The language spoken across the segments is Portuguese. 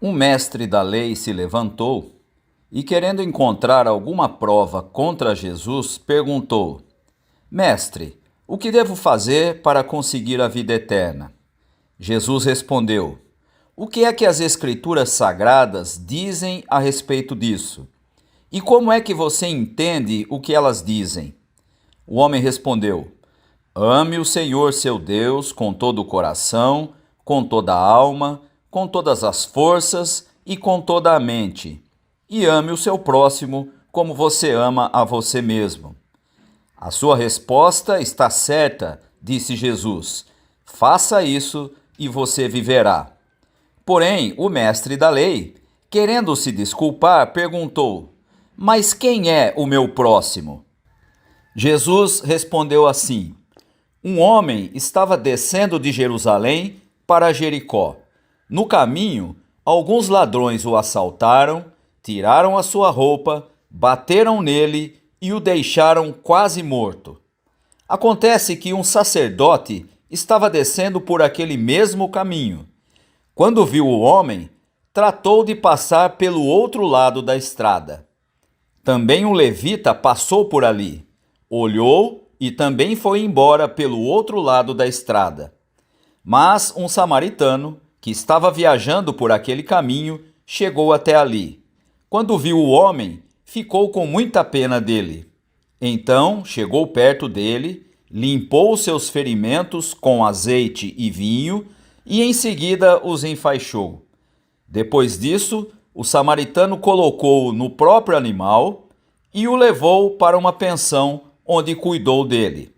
Um mestre da lei se levantou e, querendo encontrar alguma prova contra Jesus, perguntou: Mestre, o que devo fazer para conseguir a vida eterna? Jesus respondeu: O que é que as Escrituras Sagradas dizem a respeito disso? E como é que você entende o que elas dizem? O homem respondeu: Ame o Senhor seu Deus com todo o coração, com toda a alma, com todas as forças e com toda a mente. E ame o seu próximo como você ama a você mesmo. A sua resposta está certa, disse Jesus. Faça isso e você viverá. Porém, o mestre da lei, querendo se desculpar, perguntou: Mas quem é o meu próximo? Jesus respondeu assim: Um homem estava descendo de Jerusalém para Jericó. No caminho, alguns ladrões o assaltaram, tiraram a sua roupa, bateram nele e o deixaram quase morto. Acontece que um sacerdote estava descendo por aquele mesmo caminho. Quando viu o homem, tratou de passar pelo outro lado da estrada. Também um levita passou por ali, olhou e também foi embora pelo outro lado da estrada. Mas um samaritano, que estava viajando por aquele caminho, chegou até ali. Quando viu o homem, ficou com muita pena dele. Então chegou perto dele, limpou os seus ferimentos com azeite e vinho e em seguida os enfaixou. Depois disso, o samaritano colocou-o no próprio animal e o levou para uma pensão onde cuidou dele.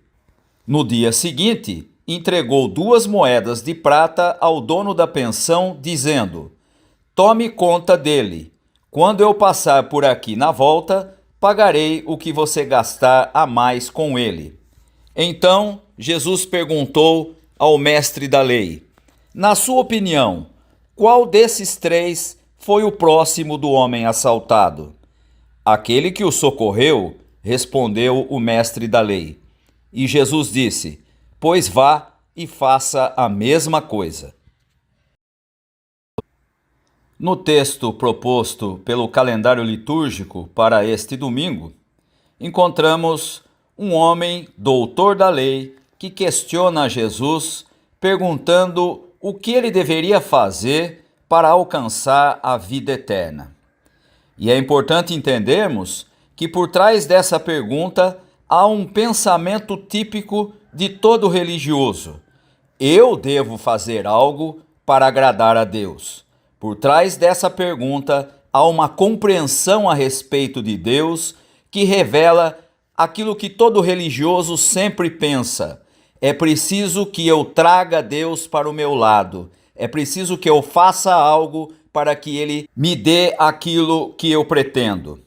No dia seguinte, entregou 2 moedas de prata ao dono da pensão, dizendo: Tome conta dele. Quando eu passar por aqui na volta, pagarei o que você gastar a mais com ele. Então, Jesus perguntou ao mestre da lei: Na sua opinião, qual desses 3 foi o próximo do homem assaltado? Aquele que o socorreu, respondeu o mestre da lei. E Jesus disse: Pois vá e faça a mesma coisa. No texto proposto pelo calendário litúrgico para este domingo, encontramos um homem doutor da lei que questiona Jesus, perguntando o que ele deveria fazer para alcançar a vida eterna. E é importante entendermos que por trás dessa pergunta há um pensamento típico de todo religioso. Eu devo fazer algo para agradar a Deus. Por trás dessa pergunta há uma compreensão a respeito de Deus que revela aquilo que todo religioso sempre pensa. É preciso que eu traga Deus para o meu lado. É preciso que eu faça algo para que Ele me dê aquilo que eu pretendo.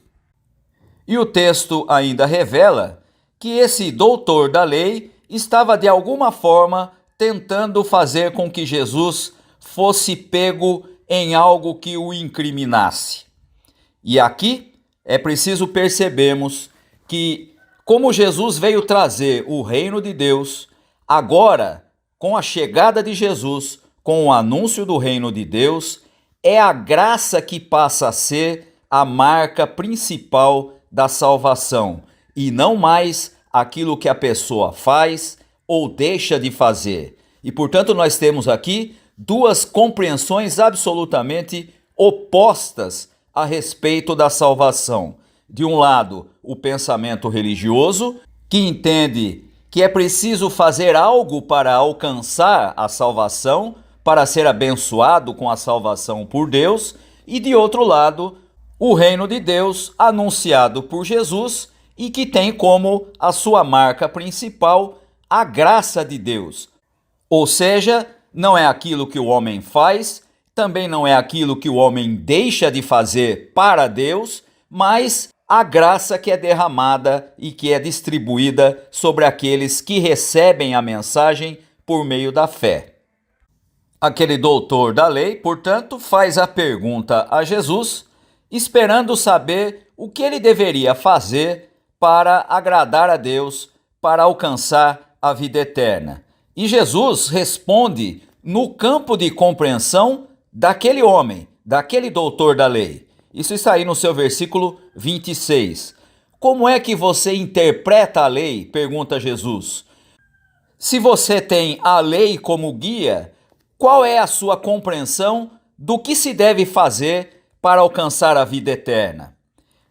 E o texto ainda revela que esse doutor da lei estava de alguma forma tentando fazer com que Jesus fosse pego em algo que o incriminasse. E aqui é preciso percebermos que, como Jesus veio trazer o reino de Deus, agora, com a chegada de Jesus, com o anúncio do reino de Deus, é a graça que passa a ser a marca principal da salvação, e não mais aquilo que a pessoa faz ou deixa de fazer. E, portanto, nós temos aqui 2 compreensões absolutamente opostas a respeito da salvação. De um lado, o pensamento religioso, que entende que é preciso fazer algo para alcançar a salvação, para ser abençoado com a salvação por Deus, e de outro lado, o reino de Deus anunciado por Jesus e que tem como a sua marca principal a graça de Deus. Ou seja, não é aquilo que o homem faz, também não é aquilo que o homem deixa de fazer para Deus, mas a graça que é derramada e que é distribuída sobre aqueles que recebem a mensagem por meio da fé. Aquele doutor da lei, portanto, faz a pergunta a Jesus, esperando saber o que ele deveria fazer para agradar a Deus, para alcançar a vida eterna. E Jesus responde no campo de compreensão daquele homem, daquele doutor da lei. Isso está aí no seu versículo 26. Como é que você interpreta a lei? Pergunta Jesus. Se você tem a lei como guia, qual é a sua compreensão do que se deve fazer para alcançar a vida eterna?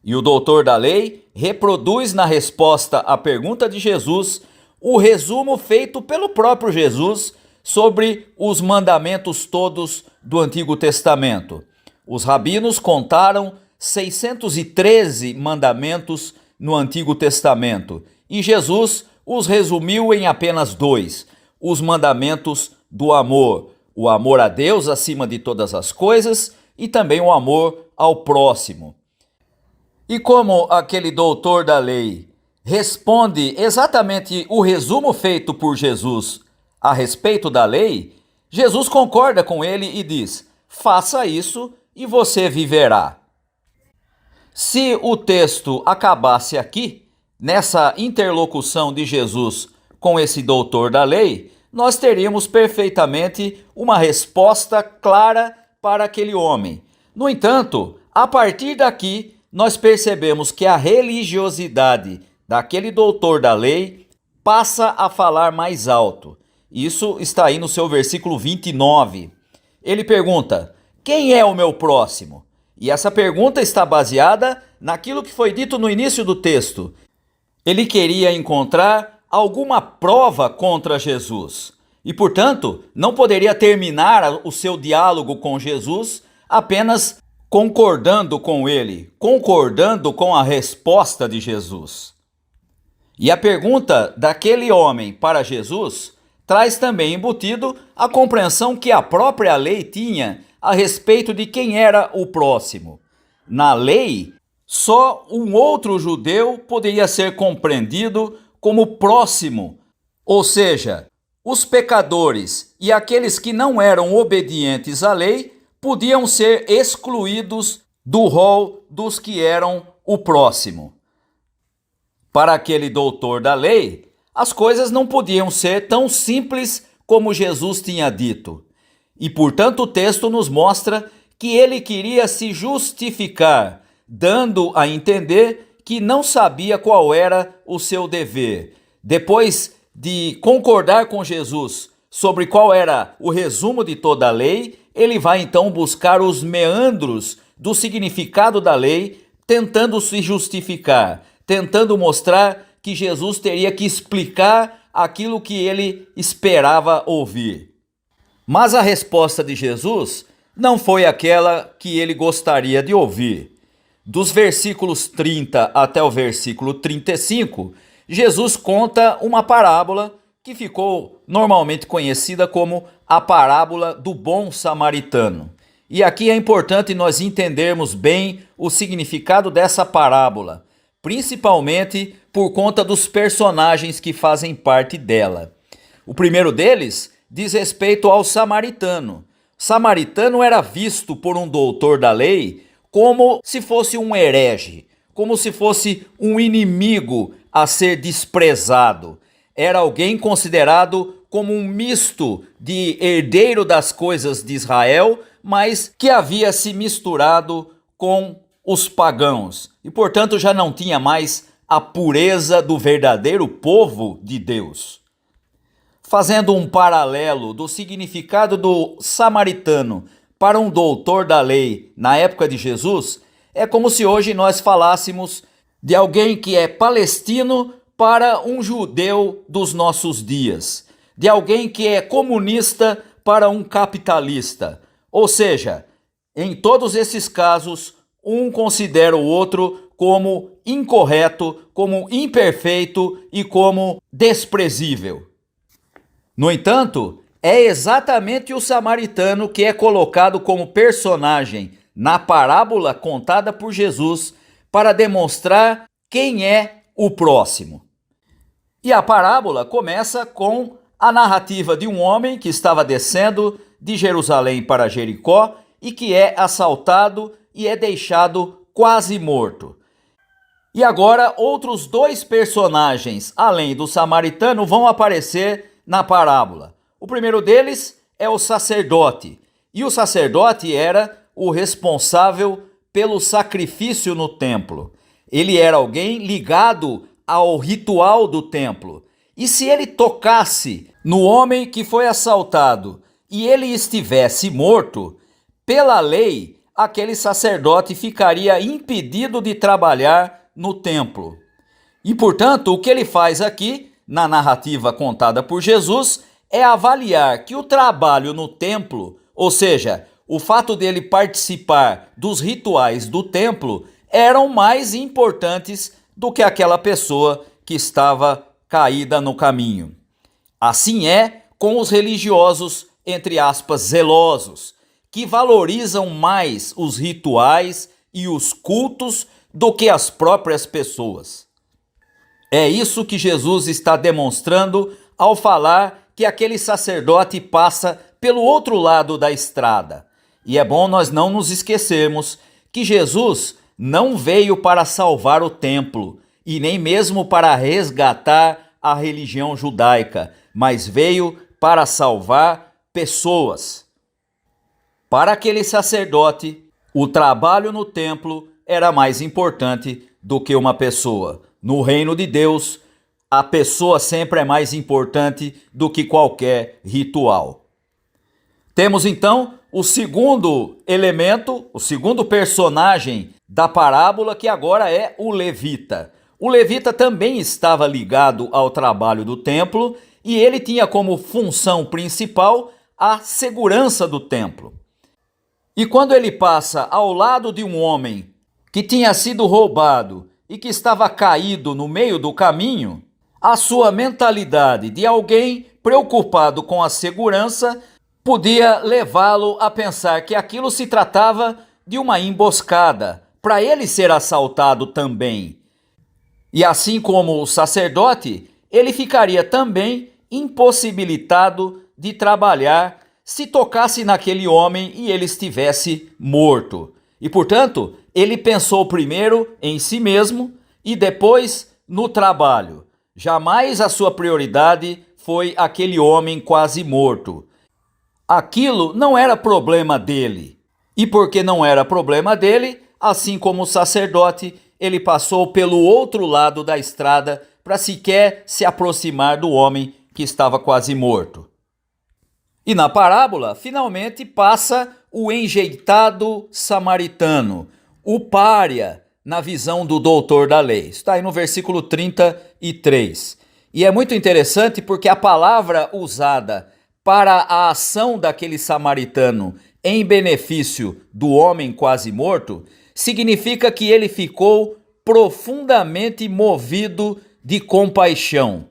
E o doutor da lei reproduz na resposta à pergunta de Jesus o resumo feito pelo próprio Jesus sobre os mandamentos todos do Antigo Testamento. Os rabinos contaram 613 mandamentos no Antigo Testamento e Jesus os resumiu em apenas 2: os mandamentos do amor, o amor a Deus acima de todas as coisas e também o amor ao próximo. E como aquele doutor da lei responde exatamente o resumo feito por Jesus a respeito da lei, Jesus concorda com ele e diz: faça isso e você viverá. Se o texto acabasse aqui, nessa interlocução de Jesus com esse doutor da lei, nós teríamos perfeitamente uma resposta clara para aquele homem. No entanto, a partir daqui, nós percebemos que a religiosidade daquele doutor da lei passa a falar mais alto. Isso está aí no seu versículo 29. Ele pergunta: quem é o meu próximo? E essa pergunta está baseada naquilo que foi dito no início do texto. Ele queria encontrar alguma prova contra Jesus. E, portanto, não poderia terminar o seu diálogo com Jesus apenas concordando com ele, concordando com a resposta de Jesus. E a pergunta daquele homem para Jesus traz também embutido a compreensão que a própria lei tinha a respeito de quem era o próximo. Na lei, só um outro judeu poderia ser compreendido como próximo, ou seja, os pecadores e aqueles que não eram obedientes à lei podiam ser excluídos do rol dos que eram o próximo. Para aquele doutor da lei, as coisas não podiam ser tão simples como Jesus tinha dito. E, portanto, o texto nos mostra que ele queria se justificar, dando a entender que não sabia qual era o seu dever. Depois de concordar com Jesus sobre qual era o resumo de toda a lei, ele vai então buscar os meandros do significado da lei, tentando se justificar, tentando mostrar que Jesus teria que explicar aquilo que ele esperava ouvir. Mas a resposta de Jesus não foi aquela que ele gostaria de ouvir. Dos versículos 30 até o versículo 35, Jesus conta uma parábola que ficou normalmente conhecida como a parábola do bom samaritano. E aqui é importante nós entendermos bem o significado dessa parábola, principalmente por conta dos personagens que fazem parte dela. O primeiro deles diz respeito ao samaritano. O samaritano era visto por um doutor da lei como se fosse um herege, como se fosse um inimigo a ser desprezado. Era alguém considerado como um misto de herdeiro das coisas de Israel, mas que havia se misturado com os pagãos e, portanto, já não tinha mais a pureza do verdadeiro povo de Deus. Fazendo um paralelo do significado do samaritano para um doutor da lei na época de Jesus, é como se hoje nós falássemos de alguém que é palestino para um judeu dos nossos dias, de alguém que é comunista para um capitalista. Ou seja, em todos esses casos, um considera o outro como incorreto, como imperfeito e como desprezível. No entanto, é exatamente o samaritano que é colocado como personagem na parábola contada por Jesus para demonstrar quem é o próximo. E a parábola começa com a narrativa de um homem que estava descendo de Jerusalém para Jericó e que é assaltado e é deixado quase morto. E agora outros dois personagens, além do samaritano, vão aparecer na parábola. O primeiro deles é o sacerdote. E o sacerdote era o responsável pelo sacrifício no templo. Ele era alguém ligado ao ritual do templo. E se ele tocasse no homem que foi assaltado e ele estivesse morto, pela lei, aquele sacerdote ficaria impedido de trabalhar no templo. E, portanto, o que ele faz aqui, na narrativa contada por Jesus, é avaliar que o trabalho no templo, ou seja, o fato dele participar dos rituais do templo, eram mais importantes do que aquela pessoa que estava caída no caminho. Assim é com os religiosos, entre aspas, zelosos, que valorizam mais os rituais e os cultos do que as próprias pessoas. É isso que Jesus está demonstrando ao falar que aquele sacerdote passa pelo outro lado da estrada. E é bom nós não nos esquecermos que Jesus não veio para salvar o templo e nem mesmo para resgatar a religião judaica, mas veio para salvar pessoas. Para aquele sacerdote, o trabalho no templo era mais importante do que uma pessoa. No reino de Deus, a pessoa sempre é mais importante do que qualquer ritual. Temos então o segundo elemento, o segundo personagem da parábola, que agora é o levita. O levita também estava ligado ao trabalho do templo e ele tinha como função principal a segurança do templo. E quando ele passa ao lado de um homem que tinha sido roubado e que estava caído no meio do caminho, a sua mentalidade de alguém preocupado com a segurança podia levá-lo a pensar que aquilo se tratava de uma emboscada, para ele ser assaltado também. E assim como o sacerdote, ele ficaria também impossibilitado de trabalhar se tocasse naquele homem e ele estivesse morto. E, portanto, ele pensou primeiro em si mesmo e depois no trabalho. Jamais a sua prioridade foi aquele homem quase morto. Aquilo não era problema dele. E porque não era problema dele, assim como o sacerdote, ele passou pelo outro lado da estrada para sequer se aproximar do homem que estava quase morto. E na parábola, finalmente passa o enjeitado samaritano, o pária, na visão do doutor da lei. Está aí no versículo 33. E é muito interessante porque a palavra usada para a ação daquele samaritano em benefício do homem quase morto significa que ele ficou profundamente movido de compaixão.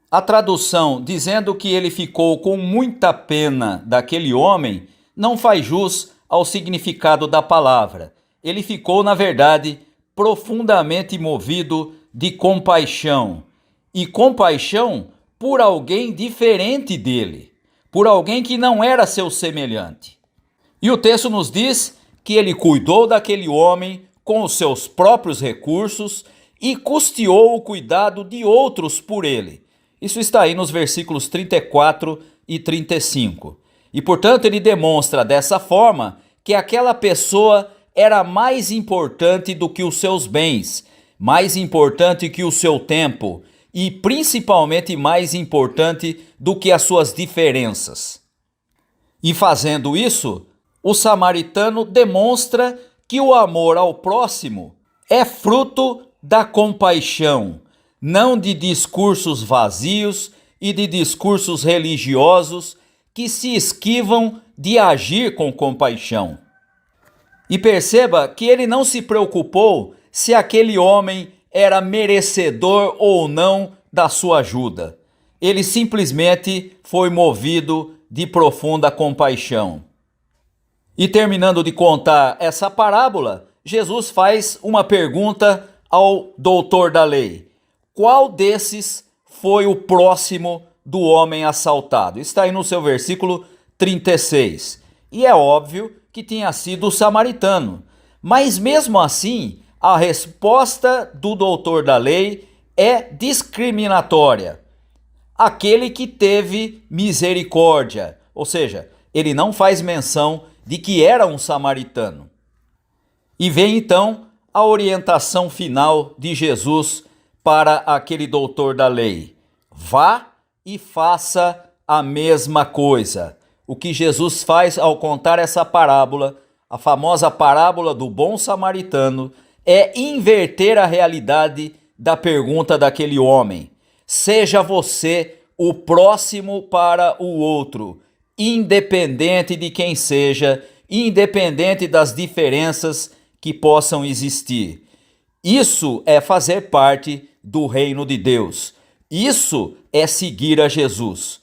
A tradução dizendo que ele ficou com muita pena daquele homem não faz jus ao significado da palavra. Ele ficou, na verdade, profundamente movido de compaixão. E compaixão por alguém diferente dele, por alguém que não era seu semelhante. E o texto nos diz que ele cuidou daquele homem com os seus próprios recursos e custeou o cuidado de outros por ele. Isso está aí nos versículos 34 e 35. E, portanto, ele demonstra dessa forma que aquela pessoa era mais importante do que os seus bens, mais importante que o seu tempo e, principalmente, mais importante do que as suas diferenças. E fazendo isso, o samaritano demonstra que o amor ao próximo é fruto da compaixão, não de discursos vazios e de discursos religiosos que se esquivam de agir com compaixão. E perceba que ele não se preocupou se aquele homem era merecedor ou não da sua ajuda. Ele simplesmente foi movido de profunda compaixão. E terminando de contar essa parábola, Jesus faz uma pergunta ao doutor da lei. Qual desses foi o próximo do homem assaltado? Está aí no seu versículo 36. E é óbvio que tinha sido o samaritano. Mas mesmo assim, a resposta do doutor da lei é discriminatória. Aquele que teve misericórdia. Ou seja, ele não faz menção de que era um samaritano. E vem então a orientação final de Jesus para aquele doutor da lei: vá e faça a mesma coisa. O que Jesus faz ao contar essa parábola, a famosa parábola do bom samaritano, é inverter a realidade da pergunta daquele homem: seja você o próximo para o outro, independente de quem seja, independente das diferenças que possam existir. Isso é fazer parte do reino de Deus. Isso é seguir a Jesus.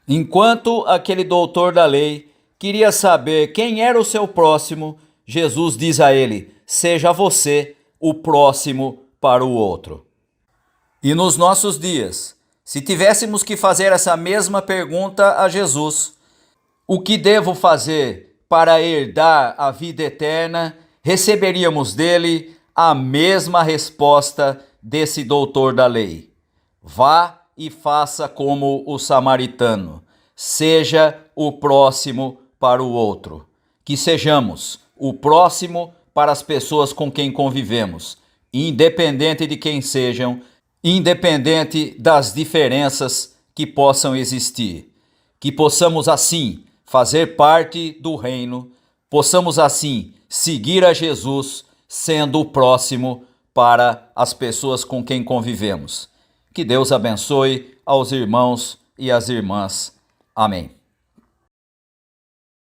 Enquanto aquele doutor da lei queria saber quem era o seu próximo, Jesus diz a ele: seja você o próximo para o outro. E nos nossos dias, se tivéssemos que fazer essa mesma pergunta a Jesus: o que devo fazer para herdar a vida eterna? Receberíamos dele a mesma resposta desse doutor da lei: vá e faça como o samaritano, seja o próximo para o outro. Que sejamos o próximo para as pessoas com quem convivemos, independente de quem sejam, independente das diferenças que possam existir. Que possamos assim fazer parte do reino, possamos assim seguir a Jesus, sendo o próximo para as pessoas com quem convivemos. Que Deus abençoe aos irmãos e às irmãs. Amém.